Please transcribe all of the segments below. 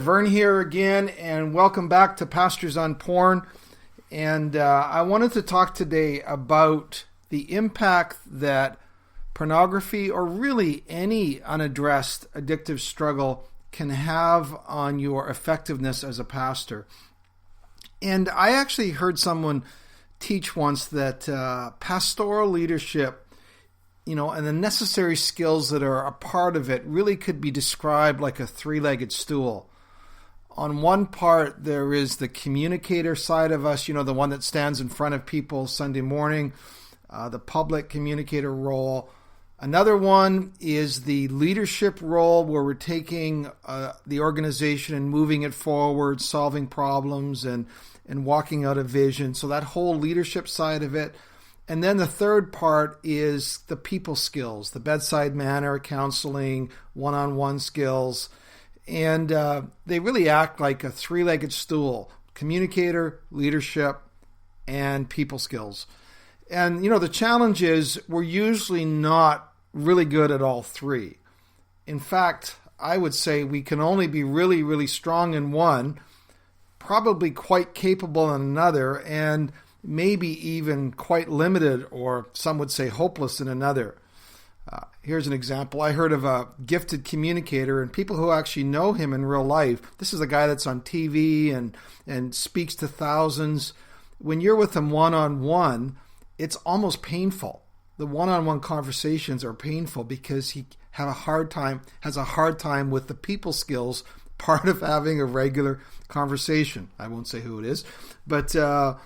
Vern here again, and welcome back to Pastors on Porn. And I wanted to talk today about the impact that pornography, or really any unaddressed addictive struggle, can have on your effectiveness as a pastor. And I actually heard someone teach once that pastoral leadership, and the necessary skills that are a part of it really could be described like a three-legged stool. On one part, there is the communicator side of us, the one that stands in front of people Sunday morning, the public communicator role. Another one is the leadership role, where we're taking the organization and moving it forward, solving problems and walking out a vision. So that whole leadership side of it. And then the third part is the people skills, the bedside manner, counseling, one-on-one skills. And they really act like a three-legged stool: communicator, leadership, and people skills. And, the challenge is we're usually not really good at all three. In fact, I would say we can only be really, really strong in one, probably quite capable in another, and maybe even quite limited, or some would say hopeless, in another. Here's an example. I heard of a gifted communicator, and people who actually know him in real life. This is a guy that's on TV and speaks to thousands. When you're with him one-on-one, it's almost painful. The one-on-one conversations are painful because he has a hard time with the people skills, part of having a regular conversation. I won't say who it is, but and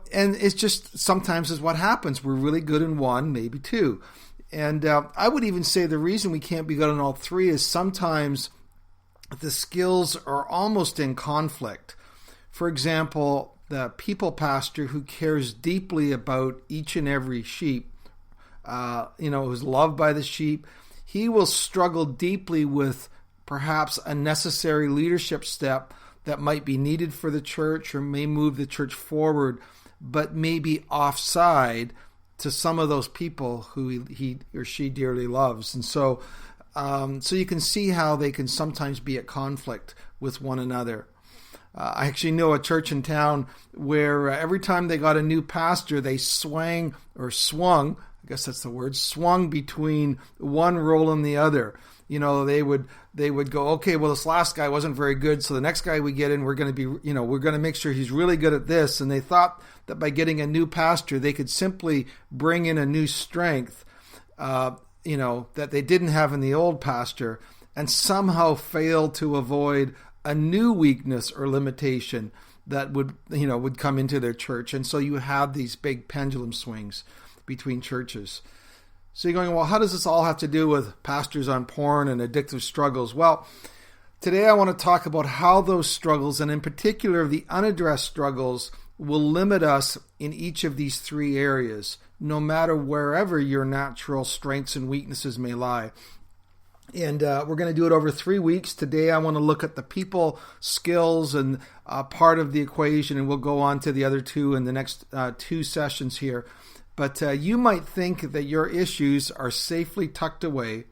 it's just sometimes is what happens. We're really good in one, maybe two. And I would even say the reason we can't be good in all three is sometimes the skills are almost in conflict. For example, the people pastor who cares deeply about each and every sheep, who's loved by the sheep, he will struggle deeply with perhaps a necessary leadership step that might be needed for the church or may move the church forward, but may be offside to some of those people who he or she dearly loves. And so you can see how they can sometimes be at conflict with one another. I actually know a church in town where every time they got a new pastor, they swung, I guess that's the word, swung between one role and the other. They would go, okay, well, this last guy wasn't very good, so the next guy we get in, we're going to make sure he's really good at this. And they thought that by getting a new pastor, they could simply bring in a new strength, that they didn't have in the old pastor, and somehow fail to avoid a new weakness or limitation that would come into their church. And so you have these big pendulum swings between churches. So you're going, well, how does this all have to do with pastors on porn and addictive struggles? Well, today I want to talk about how those struggles, and in particular the unaddressed struggles, will limit us in each of these three areas, no matter wherever your natural strengths and weaknesses may lie. And we're going to do it over 3 weeks. Today I want to look at the people skills and part of the equation, and we'll go on to the other two in the next 2 sessions here. But you might think that your issues are safely tucked away,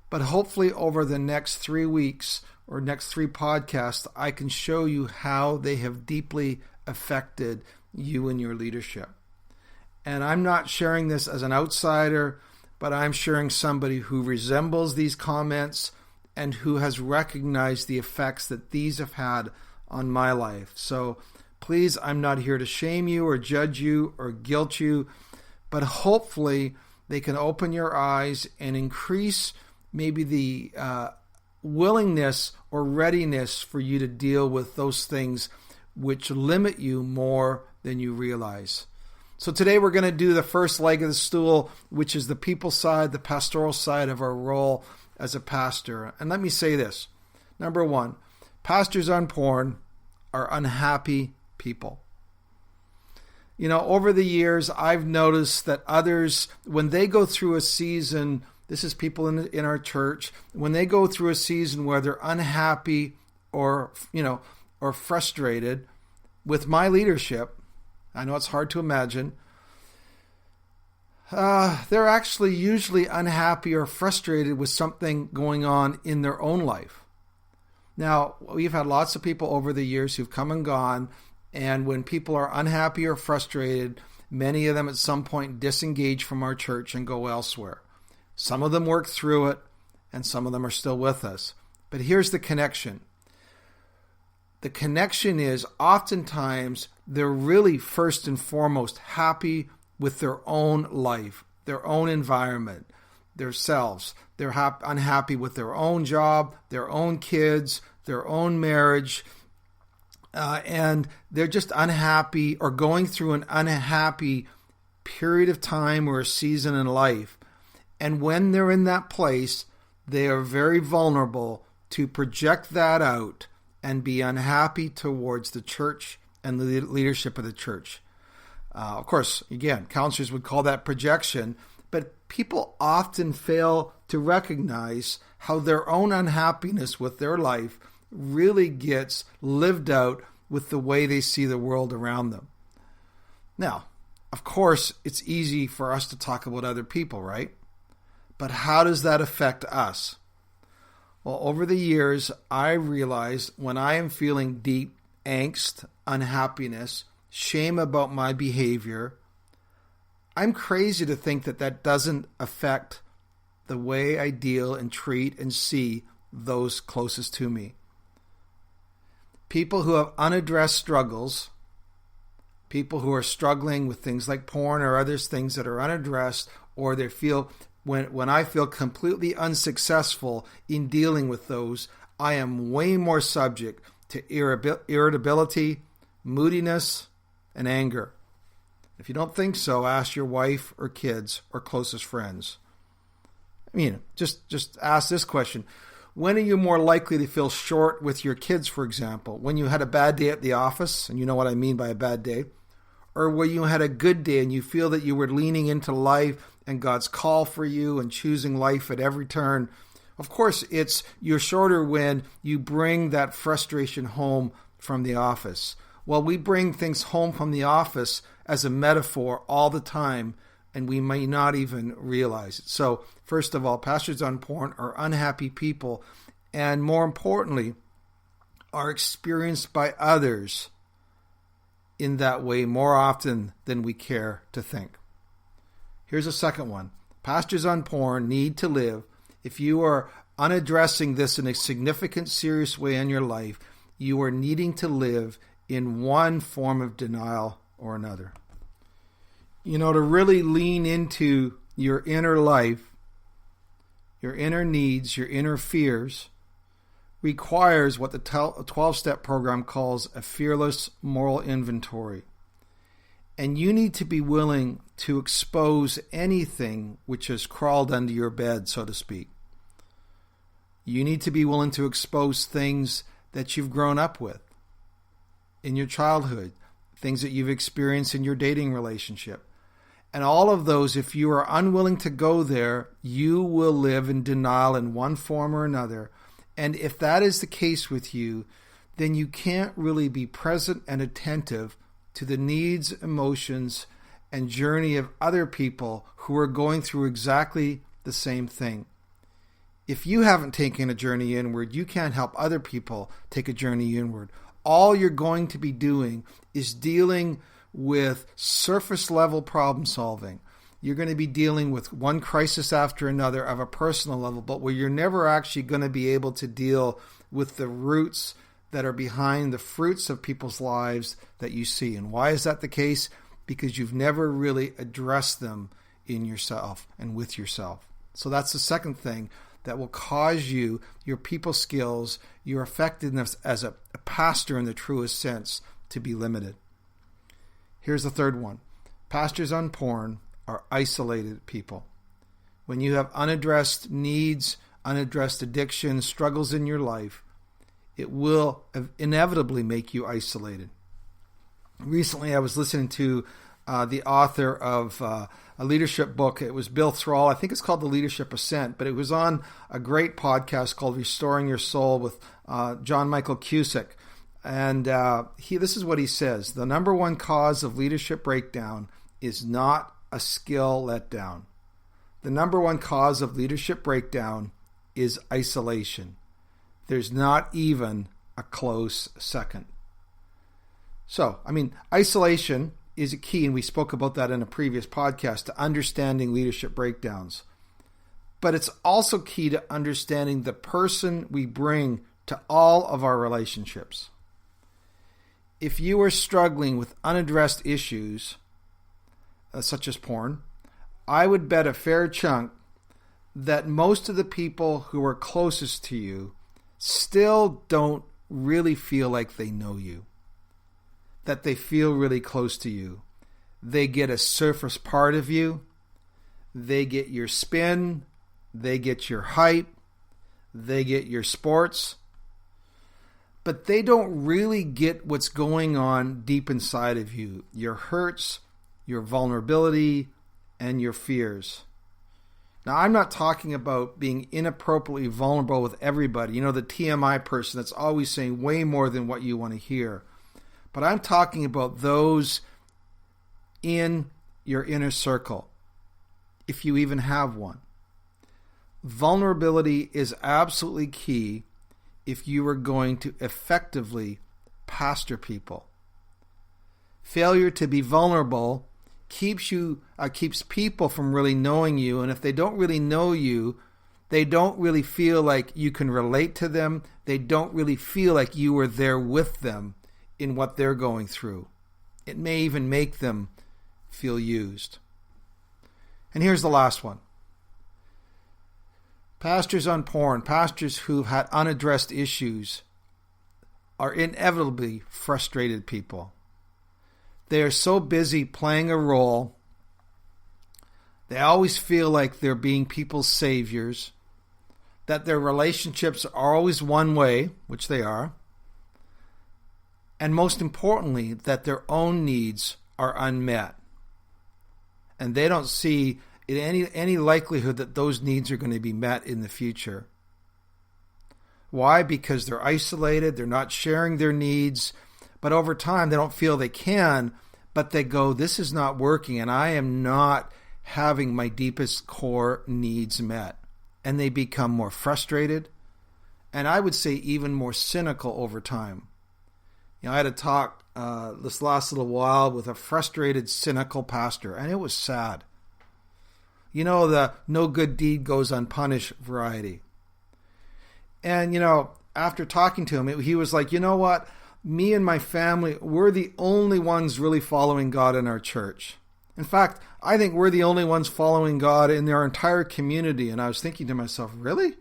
but hopefully over the next 3 weeks or next 3 podcasts, I can show you how they have deeply affected you and your leadership. And I'm not sharing this as an outsider, but I'm sharing somebody who resembles these comments and who has recognized the effects that these have had on my life. So please, I'm not here to shame you or judge you or guilt you, but hopefully they can open your eyes and increase maybe the willingness or readiness for you to deal with those things which limit you more than you realize. So today we're going to do the first leg of the stool, which is the people side, the pastoral side of our role as a pastor. And let me say this. Number 1, pastors on porn are unhappy people. Over the years, I've noticed that others, when they go through a season, this is people in our church, when they go through a season where they're unhappy or frustrated with my leadership, I know it's hard to imagine, they're actually usually unhappy or frustrated with something going on in their own life. Now, we've had lots of people over the years who've come and gone, and when people are unhappy or frustrated, many of them at some point disengage from our church and go elsewhere. Some of them work through it, and some of them are still with us. But here's the connection. The connection is oftentimes they're really first and foremost happy with their own life, their own environment, themselves. They're unhappy with their own job, their own kids, their own marriage, and they're just unhappy or going through an unhappy period of time or a season in life. And when they're in that place, they are very vulnerable to project that out and be unhappy towards the church and the leadership of the church. Of course, again, counselors would call that projection, but people often fail to recognize how their own unhappiness with their life really gets lived out with the way they see the world around them. Now, of course, it's easy for us to talk about other people, right? But how does that affect us? Well, over the years, I realized when I am feeling deep angst, unhappiness, shame about my behavior, I'm crazy to think that that doesn't affect the way I deal and treat and see those closest to me. People who have unaddressed struggles, people who are struggling with things like porn or other things that are unaddressed, or they feel, when I feel completely unsuccessful in dealing with those, I am way more subject to irritability, moodiness, and anger. If you don't think so, ask your wife or kids or closest friends. I mean, just ask this question. When are you more likely to feel short with your kids, for example? When you had a bad day at the office, and you know what I mean by a bad day, or when you had a good day and you feel that you were leaning into life and God's call for you and choosing life at every turn? Of course, you're shorter when you bring that frustration home from the office. Well, we bring things home from the office as a metaphor all the time, and we may not even realize it. So, first of all, pastors on porn are unhappy people, and more importantly, are experienced by others in that way more often than we care to think. Here's a second one. Pastors on porn need to live. If you are unaddressing this in a significant, serious way in your life, you are needing to live in one form of denial or another. You know, to really lean into your inner life, your inner needs, your inner fears, requires what the 12-step program calls a fearless moral inventory. And you need to be willing to expose anything which has crawled under your bed, so to speak. You need to be willing to expose things that you've grown up with in your childhood, things that you've experienced in your dating relationship. And all of those, if you are unwilling to go there, you will live in denial in one form or another. And if that is the case with you, then you can't really be present and attentive to the needs, emotions, and journey of other people who are going through exactly the same thing. If you haven't taken a journey inward, you can't help other people take a journey inward. All you're going to be doing is dealing with surface level problem solving. You're going to be dealing with one crisis after another of a personal level, but where you're never actually going to be able to deal with the roots that are behind the fruits of people's lives that you see. And why is that the case? Because you've never really addressed them in yourself and with yourself. So that's the second thing that will cause you, your people skills, your effectiveness as a pastor in the truest sense, to be limited. Here's the third one. Pastors on porn are isolated people. When you have unaddressed needs, unaddressed addictions, struggles in your life, it will inevitably make you isolated. Recently, I was listening to the author of a leadership book. It was Bill Thrall. I think it's called The Leadership Ascent, but it was on a great podcast called Restoring Your Soul with John Michael Cusick. And this is what he says. The number one cause of leadership breakdown is not a skill letdown. The number one cause of leadership breakdown is isolation. there's not even a close second. So, isolation is a key, and we spoke about that in a previous podcast, to understanding leadership breakdowns. But it's also key to understanding the person we bring to all of our relationships. If you are struggling with unaddressed issues, such as porn, I would bet a fair chunk that most of the people who are closest to you still don't really feel like they know you, that they feel really close to you. They get a surface part of you. They get your spin. They get your hype. They get your sports. But they don't really get what's going on deep inside of you, your hurts, your vulnerability, and your fears. Now, I'm not talking about being inappropriately vulnerable with everybody. You know, the TMI person that's always saying way more than what you want to hear. But I'm talking about those in your inner circle, if you even have one. Vulnerability is absolutely key if you are going to effectively pastor people. Failure to be vulnerable keeps people from really knowing you, and if they don't really know you, they don't really feel like you can relate to them. They don't really feel like you were there with them in what they're going through. It may even make them feel used. And here's the last one. Pastors on porn, pastors who've had unaddressed issues, are inevitably frustrated people. They are so busy playing a role. They always feel like they're being people's saviors, that their relationships are always one way, which they are, and most importantly, that their own needs are unmet. And they don't see any likelihood that those needs are going to be met in the future. Why? Because they're isolated, they're not sharing their needs, but over time they don't feel they can, but they go, this is not working and I am not having my deepest core needs met. And they become more frustrated, and I would say even more cynical over time. I had a talk this last little while with a frustrated, cynical pastor, and it was sad. The no good deed goes unpunished variety. And, after talking to him, he was like, you know what? Me and my family, we're the only ones really following God in our church. In fact, I think we're the only ones following God in our entire community. And I was thinking to myself, really?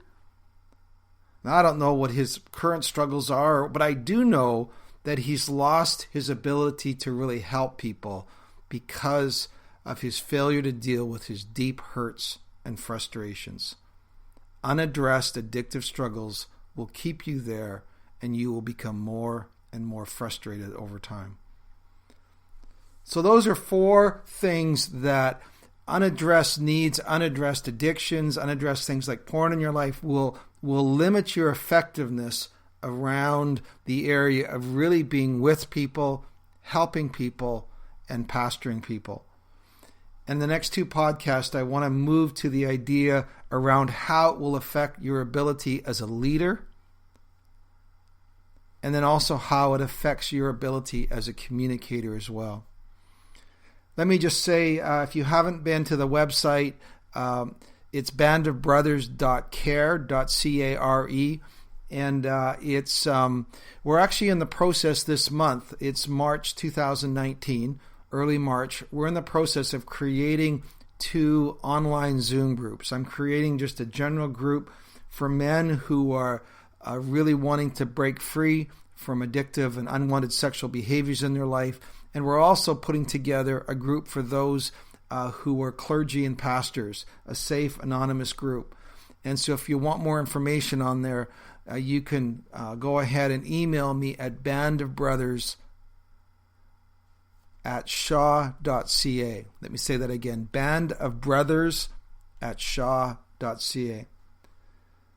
Now, I don't know what his current struggles are, but I do know that he's lost his ability to really help people because of his failure to deal with his deep hurts and frustrations. Unaddressed addictive struggles will keep you there, and you will become more and more frustrated over time. So those are 4 things that unaddressed needs, unaddressed addictions, unaddressed things like porn in your life will limit your effectiveness around the area of really being with people, helping people, and pastoring people. In the next 2 podcasts, I want to move to the idea around how it will affect your ability as a leader, and then also how it affects your ability as a communicator as well. Let me just say, if you haven't been to the website, it's bandofbrothers.care, C-A-R-E, and we're actually in the process this month. It's March 2019, early March. We're in the process of creating 2 online Zoom groups. I'm creating just a general group for men who are really wanting to break free from addictive and unwanted sexual behaviors in their life. And we're also putting together a group for those who are clergy and pastors, a safe, anonymous group. And so if you want more information on there, you can go ahead and email me at bandofbrothers@shaw.ca. Let me say that again, bandofbrothers@shaw.ca.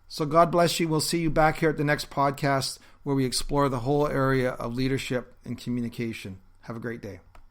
So God bless you. We'll see you back here at the next podcast where we explore the whole area of leadership and communication. Have a great day.